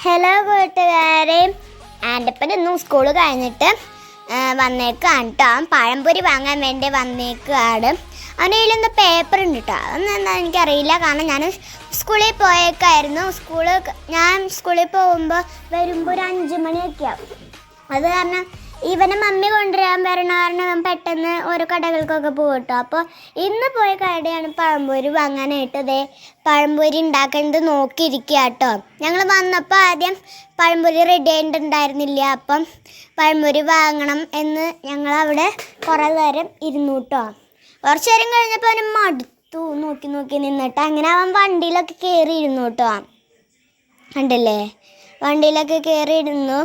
Hello കൂട്ടുകാരെ, ആൻ്റപ്പൻ ഇന്നും school കഴിഞ്ഞിട്ട് വന്നേക്കാണ് കേട്ടോ. പഴംപൊരി വാങ്ങാൻ വേണ്ടി വന്നേക്കാണ്. അവൻ്റെ കയ്യിലൊന്ന് പേപ്പർ ഉണ്ട് കേട്ടോ. അതൊന്നും എന്താ എനിക്കറിയില്ല, കാരണം ഞാൻ സ്കൂളിൽ പോയേക്കായിരുന്നു. ഞാൻ സ്കൂളിൽ പോകുമ്പോൾ വരുമ്പോൾ ഒരു 5 മണിയൊക്കെ ആവും. അത് കാരണം ഇവനെ മമ്മി കൊണ്ടുവരാൻ വരണ കാരണം അവൻ പെട്ടെന്ന് ഓരോ കടകൾക്കൊക്കെ പോകും കേട്ടോ. അപ്പോൾ ഇന്ന് പോയ കടയാണ് പഴംപൊരി വാങ്ങാനായിട്ട്. പഴംപൊരി ഉണ്ടാക്കുന്നത് നോക്കിയിരിക്കുക കേട്ടോ. ഞങ്ങൾ വന്നപ്പോൾ ആദ്യം പഴംപൊരി റെഡി ആയിട്ടുണ്ടായിരുന്നില്ല. അപ്പം പഴംപൊരി വാങ്ങണം എന്ന് ഞങ്ങളവിടെ കുറേ നേരം ഇരുന്നു കേട്ടോ. കുറച്ച് നേരം കഴിഞ്ഞപ്പോൾ അവന് മടുത്തു നോക്കി നിന്നിട്ട്. അങ്ങനെ അവൻ വണ്ടിയിലൊക്കെ കയറി ഇരുന്നു കേട്ടോ. കണ്ടില്ലേ, വണ്ടിയിലൊക്കെ കയറി ഇരുന്നു.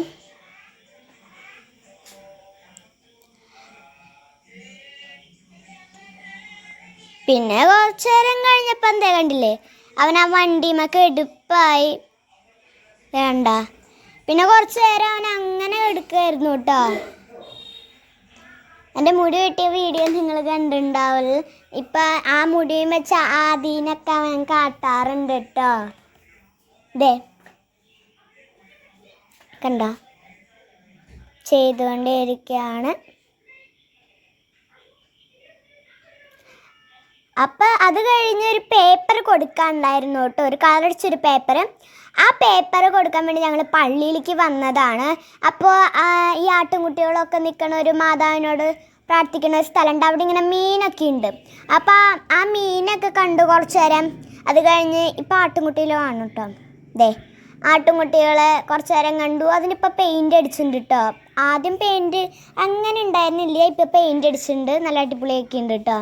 പിന്നെ കുറച്ച് നേരം കഴിഞ്ഞപ്പോൾ എന്താ കണ്ടില്ലേ, അവൻ ആ വണ്ടിമൊക്കെ എടുപ്പായി വേണ്ട. പിന്നെ കുറച്ച് നേരം അവൻ അങ്ങനെ എടുക്കുമായിരുന്നു കേട്ടോ. എൻ്റെ മുടി വെട്ടിയ വീഡിയോ നിങ്ങൾ കണ്ടിട്ടുണ്ടാവില്ല. ഇപ്പം ആ മുടിയും വെച്ച് ആദീനൊക്കെ അവൻ കാട്ടാറുണ്ട് കേട്ടോ. ഇതേ കണ്ട ചെയ്തുകൊണ്ടേയിരിക്കുകയാണ്. അപ്പം അത് കഴിഞ്ഞ് ഒരു പേപ്പർ കൊടുക്കാനുണ്ടായിരുന്നു കേട്ടോ, ഒരു കളറടിച്ചൊരു പേപ്പർ. ആ പേപ്പർ കൊടുക്കാൻ വേണ്ടി ഞങ്ങൾ പള്ളിയിലേക്ക് വന്നതാണ്. അപ്പോൾ ഈ ആട്ടുംകുട്ടികളൊക്കെ നിൽക്കണ ഒരു മാതാവിനോട് പ്രാർത്ഥിക്കുന്ന ഒരു സ്ഥലമുണ്ട്. അവിടെ ഇങ്ങനെ മീനൊക്കെ ഉണ്ട്. അപ്പോൾ ആ മീനൊക്കെ കണ്ടു കുറച്ച് നേരം. അത് കഴിഞ്ഞ് ഇപ്പം ആട്ടുംകുട്ടിയിലാണ് കേട്ടോ. ആട്ടുംകുട്ടികളെ കുറച്ച് നേരം കണ്ടു. അതിനിപ്പോൾ പെയിൻ്റ് അടിച്ചിട്ടുണ്ട് കേട്ടോ. ആദ്യം പെയിൻറ്റ് അങ്ങനെ ഉണ്ടായിരുന്നില്ല, ഇപ്പോൾ പെയിൻ്റ് അടിച്ചിട്ടുണ്ട്. നല്ല അടിപൊളിയൊക്കെ ഉണ്ട് കേട്ടോ.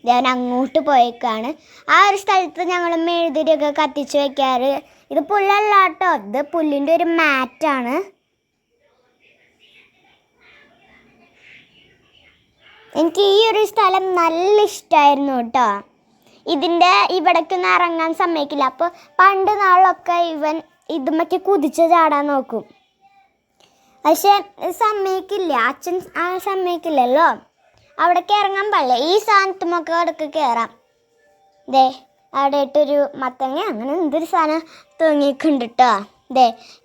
ഞാൻ അങ്ങോട്ട് പോയേക്കാണ്. ആ ഒരു സ്ഥലത്ത് ഞങ്ങൾ മെഴുതിരിയൊക്കെ കത്തിച്ച് വയ്ക്കാറ്. ഇത് പുല്ലല്ല കേട്ടോ, ഇത് പുല്ലിൻ്റെ ഒരു മാറ്റാണ്. എനിക്ക് ഈ ഒരു സ്ഥലം നല്ല ഇഷ്ടമായിരുന്നു കേട്ടോ. ഇതിൻ്റെ ഇവിടേക്കൊന്നും ഇറങ്ങാൻ സമ്മതിക്കില്ല. അപ്പോൾ പണ്ട് നാളൊക്കെ ഇവൻ ഇതുമ്മയ്ക്ക് കുതിച്ച് ചാടാൻ നോക്കും. പക്ഷെ സമ്മതിക്കില്ല, അച്ഛൻ സമ്മതിക്കില്ലല്ലോ. അവിടേക്ക് ഇറങ്ങാൻ പാടില്ല. ഈ സാധനത്തുമൊക്കെ അവിടേക്ക് കയറാം. അവിടെ ഇട്ടൊരു മത്തങ്ങ അങ്ങനെ എന്തൊരു സാധനം തൂങ്ങിക്കുണ്ട് കേട്ടോ.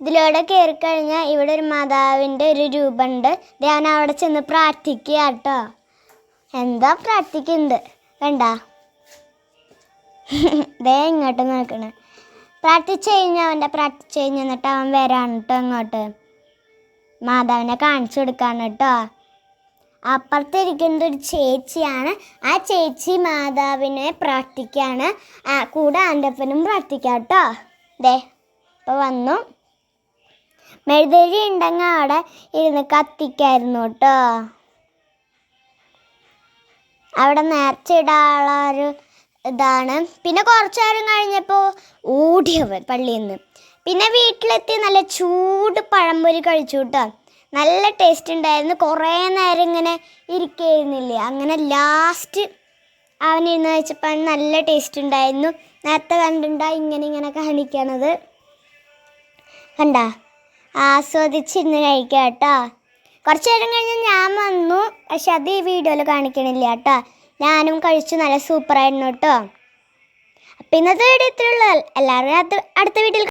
ഇതിലൂടെ കയറിക്കഴിഞ്ഞാൽ ഇവിടെ ഒരു മാതാവിൻ്റെ ഒരു രൂപമുണ്ട്. ഞാൻ അവിടെ ചെന്ന് പ്രാർത്ഥിക്കുക കേട്ടോ. എന്താ പ്രാർത്ഥിക്കുന്നുണ്ട് വേണ്ട. ഇങ്ങോട്ട് നോക്കണേ. പ്രാർത്ഥിച്ചു കഴിഞ്ഞാൽ എന്നിട്ട് അവൻ വരാണ് കേട്ടോ ഇങ്ങോട്ട്. മാതാവിനെ കാണിച്ചു കൊടുക്കാണ് കേട്ടോ. അപ്പുറത്തിരിക്കുന്നത് ഒരു ചേച്ചിയാണ്. ആ ചേച്ചി മാതാവിനെ പ്രാർത്ഥിക്കുകയാണ്. കൂടെ ആൻ്റപ്പനും പ്രാർത്ഥിക്കാം കേട്ടോ. ഇപ്പോൾ വന്നു. മെഴുതിരി ഉണ്ടെങ്കിൽ അവിടെ ഇരുന്ന് കത്തിക്കായിരുന്നു കേട്ടോ. അവിടെ നേർച്ചയിടാനുള്ളൊരു ഇതാണ്. പിന്നെ കുറച്ച് നേരം കഴിഞ്ഞപ്പോൾ ഓടിയവൻ പള്ളിയിൽ നിന്ന്. പിന്നെ വീട്ടിലെത്തി നല്ല ചൂട് പഴംപൊരി കഴിച്ചു കേട്ടോ. നല്ല ടേസ്റ്റ് ഉണ്ടായിരുന്നു. കുറേ നേരം ഇങ്ങനെ ഇരിക്കുന്നില്ലേ, അങ്ങനെ ലാസ്റ്റ് അവനിരുന്ന് വെച്ചപ്പോൾ നല്ല ടേസ്റ്റ് ഉണ്ടായിരുന്നു. നേരത്തെ കണ്ടിട്ടുണ്ടാ ഇങ്ങനെ കാണിക്കണത് കണ്ട. ആസ്വദിച്ചിരുന്ന് കഴിക്കുക കേട്ടോ. കുറച്ച് നേരം കഴിഞ്ഞ് ഞാൻ വന്നു, പക്ഷെ അത് ഈ വീഡിയോയിൽ കാണിക്കണില്ല കേട്ടോ. ഞാനും കഴിച്ചു, നല്ല സൂപ്പറായിരുന്നു കേട്ടോ. അപ്പം ഇന്നത്തെ വീഡിയോ ഇത്രയുള്ളൂ. എല്ലാവരും അടുത്ത വീഡിയോയിൽ